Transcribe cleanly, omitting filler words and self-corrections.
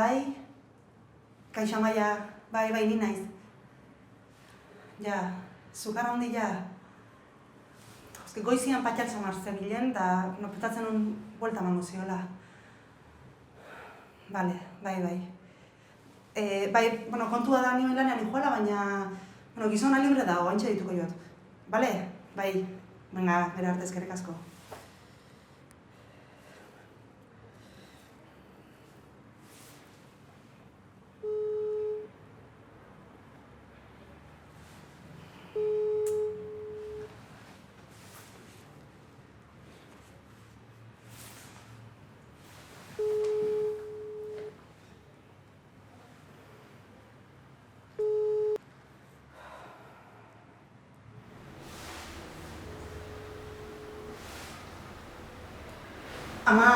Bai? Kaixo Amaia, bai, ni naiz. Ja, zukarra hondi ja. Eske goizian patxatzen marzebilen, eta petatzen un buelta emango ziola. Bale, bai. Bai, kontua da nioen lanean iguala, baina gizona libre dago, haintxe dituko jot. Bale? Bai, venga, bere arte eskerrik asko. Ama,